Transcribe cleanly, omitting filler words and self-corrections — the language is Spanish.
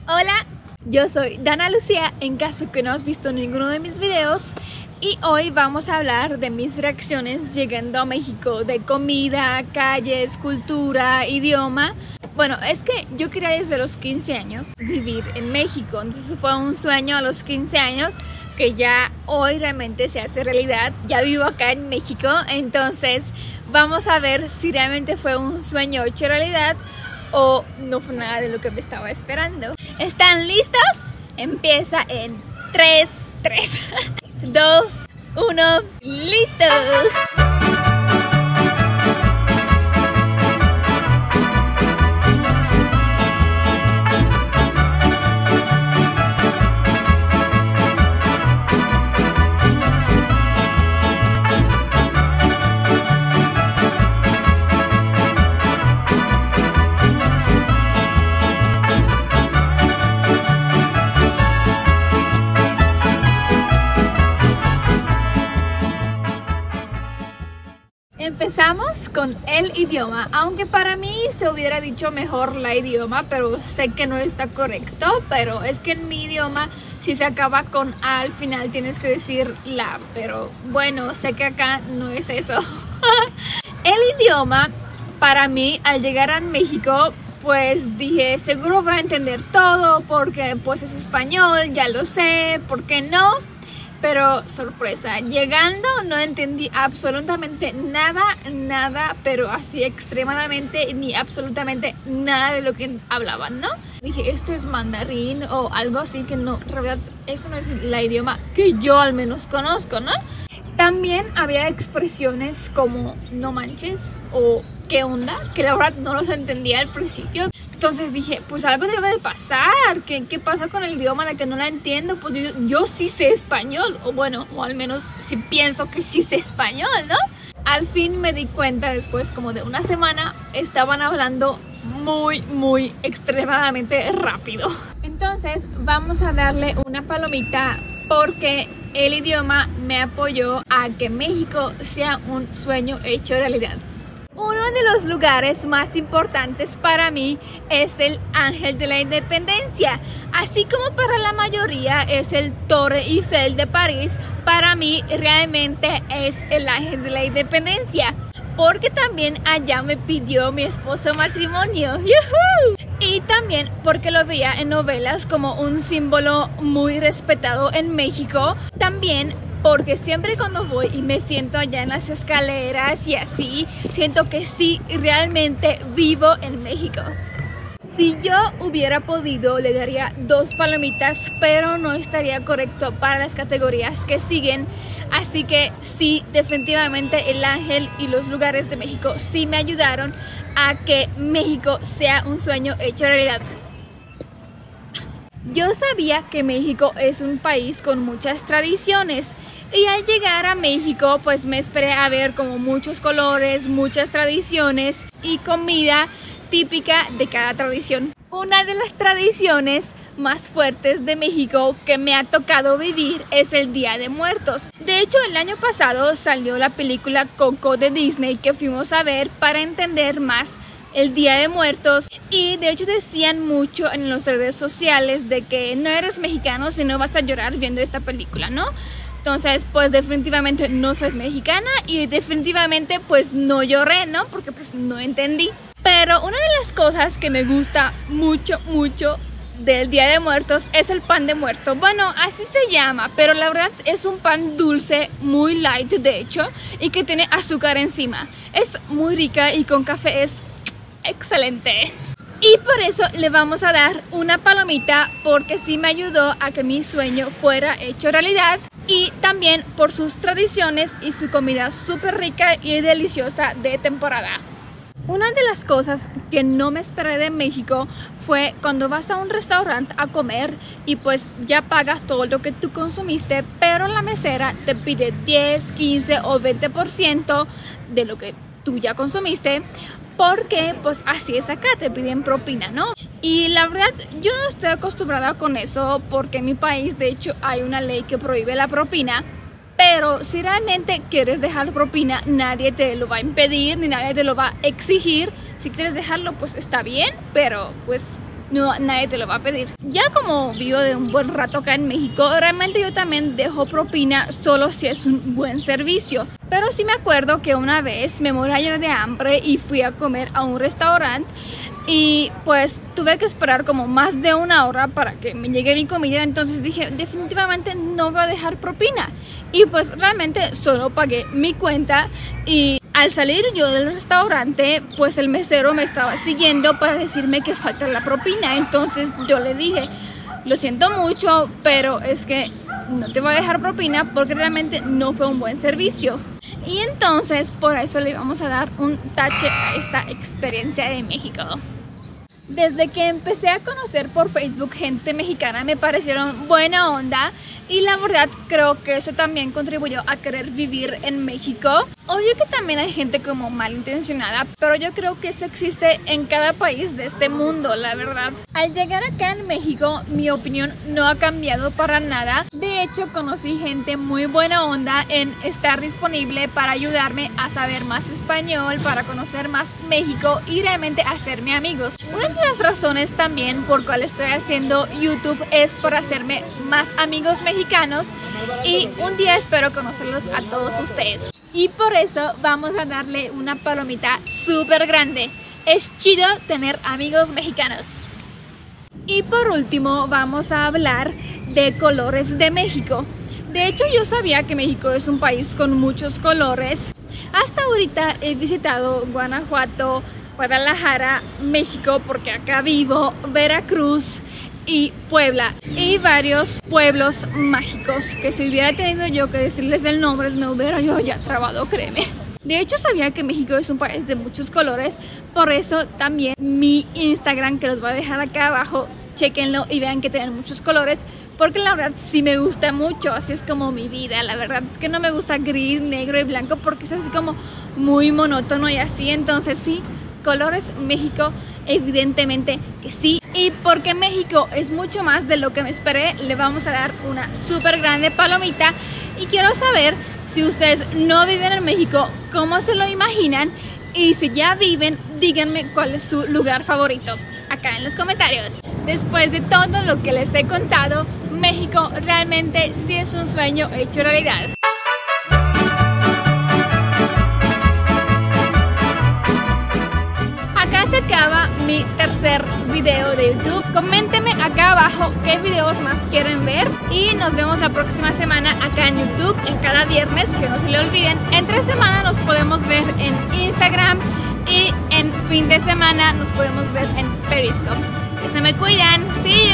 Hola, yo soy Dana Lucía, en caso que no has visto ninguno de mis videos, y hoy vamos a hablar de mis reacciones llegando a México, de comida, calles, cultura, idioma. Bueno, es que yo quería desde los 15 años vivir en México, entonces fue un sueño a los 15 años que ya hoy realmente se hace realidad. Ya vivo acá en México, entonces vamos a ver si realmente fue un sueño hecho realidad o no fue nada de lo que me estaba esperando. ¿Están listos? Empieza en 3, 2, 1, ¡listo! Empezamos con el idioma, aunque para mí se hubiera dicho mejor la idioma, pero sé que no está correcto, pero es que en mi idioma si se acaba con A al final tienes que decir la, pero bueno, sé que acá no es eso. El idioma para mí al llegar a México pues dije seguro voy a entender todo porque pues es español, ya lo sé, ¿por qué no? Pero sorpresa, llegando no entendí absolutamente nada, pero así extremadamente ni absolutamente nada de lo que hablaban, ¿no? Dije, esto es mandarín o algo así que no, en realidad esto no es el idioma que yo al menos conozco, ¿no? También había expresiones como no manches o qué onda, que la verdad no los entendía al principio. Entonces dije, pues algo debe de pasar, ¿qué pasa con el idioma de que no la entiendo? Pues yo sí sé español, o bueno, o al menos sí pienso que sí sé español, ¿no? Al fin me di cuenta después como de una semana, estaban hablando muy extremadamente rápido. Entonces vamos a darle una palomita porque el idioma me apoyó a que México sea un sueño hecho realidad. Uno de los lugares más importantes para mí es el Ángel de la Independencia. Así como para la mayoría es el Torre Eiffel de París, para mí realmente es el Ángel de la Independencia. Porque también allá me pidió mi esposo matrimonio. ¡Yuhu! Y también porque lo veía en novelas como un símbolo muy respetado en México. También porque siempre cuando voy y me siento allá en las escaleras y así, siento que sí, realmente vivo en México. Si yo hubiera podido, le daría 2 palomitas, pero no estaría correcto para las categorías que siguen. Así que sí, definitivamente el Ángel y los lugares de México sí me ayudaron a que México sea un sueño hecho realidad. Yo sabía que México es un país con muchas tradiciones. Y al llegar a México pues me esperé a ver como muchos colores, muchas tradiciones y comida típica de cada tradición. Una de las tradiciones más fuertes de México que me ha tocado vivir es el Día de Muertos. De hecho el año pasado salió la película Coco de Disney que fuimos a ver para entender más el Día de Muertos, y de hecho decían mucho en las redes sociales de que no eres mexicano si no vas a llorar viendo esta película, ¿no? Entonces pues definitivamente no soy mexicana y definitivamente pues no lloré, ¿no? Porque pues no entendí. Pero una de las cosas que me gusta mucho del Día de Muertos es el pan de muerto. Bueno, así se llama, pero la verdad es un pan dulce, muy light de hecho, y que tiene azúcar encima. Es muy rica y con café es excelente. Y por eso le vamos a dar una palomita porque sí me ayudó a que mi sueño fuera hecho realidad. Y también por sus tradiciones y su comida súper rica y deliciosa de temporada. Una de las cosas que no me esperé de México fue cuando vas a un restaurante a comer y pues ya pagas todo lo que tú consumiste, pero la mesera te pide 10, 15 o 20% de lo que tú ya consumiste, porque pues así es acá, te piden propina, ¿no? Y la verdad yo no estoy acostumbrada con eso porque en mi país de hecho hay una ley que prohíbe la propina, pero si realmente quieres dejar propina nadie te lo va a impedir ni nadie te lo va a exigir. Si quieres dejarlo pues está bien, pero pues no, nadie te lo va a pedir. Ya como vivo de un buen rato acá en México, realmente yo también dejo propina solo si es un buen servicio. Pero sí me acuerdo que una vez me moría yo de hambre y fui a comer a un restaurante y pues tuve que esperar como más de una hora para que me llegue mi comida. Entonces dije, definitivamente no voy a dejar propina. Y pues realmente solo pagué mi cuenta. Y al salir yo del restaurante, pues el mesero me estaba siguiendo para decirme que falta la propina. Entonces yo le dije, lo siento mucho, pero es que no te voy a dejar propina porque realmente no fue un buen servicio. Y entonces por eso le vamos a dar un tache a esta experiencia de México. Desde que empecé a conocer por Facebook gente mexicana me parecieron buena onda y la verdad creo que eso también contribuyó a querer vivir en México. Obvio que también hay gente como malintencionada, pero yo creo que eso existe en cada país de este mundo, la verdad. Al llegar acá en México, mi opinión no ha cambiado para nada. De hecho, conocí gente muy buena onda en estar disponible para ayudarme a saber más español, para conocer más México y realmente hacerme amigos. Una de las razones también por cual estoy haciendo YouTube es para hacerme más amigos mexicanos y un día espero conocerlos a todos ustedes. Y por eso vamos a darle una palomita súper grande. Es chido tener amigos mexicanos. Y por último vamos a hablar de colores de México. De hecho yo sabía que México es un país con muchos colores. Hasta ahorita he visitado Guanajuato, Guadalajara, México porque acá vivo, Veracruz y Puebla y varios pueblos mágicos que si hubiera tenido yo que decirles el nombre me hubiera yo ya trabado, créeme. De hecho sabía que México es un país de muchos colores, por eso también mi Instagram, que los voy a dejar acá abajo, chequenlo y vean que tienen muchos colores, porque la verdad sí me gusta mucho, así es como mi vida. La verdad es que no me gusta gris, negro y blanco porque es así como muy monótono y así. Entonces sí, colores México, evidentemente que sí. Y porque México es mucho más de lo que me esperé, le vamos a dar una súper grande palomita. Y quiero saber si ustedes no viven en México, cómo se lo imaginan, y si ya viven, díganme cuál es su lugar favorito acá en los comentarios. Después de todo lo que les he contado, México realmente sí es un sueño hecho realidad. Acá se acaba mi tercer video de YouTube. Coméntenme acá abajo qué videos más quieren ver y nos vemos la próxima semana acá en YouTube, en cada viernes, que no se le olviden. Entre semana nos podemos ver en Instagram y en fin de semana nos podemos ver en Periscope. Que se me cuidan. See you.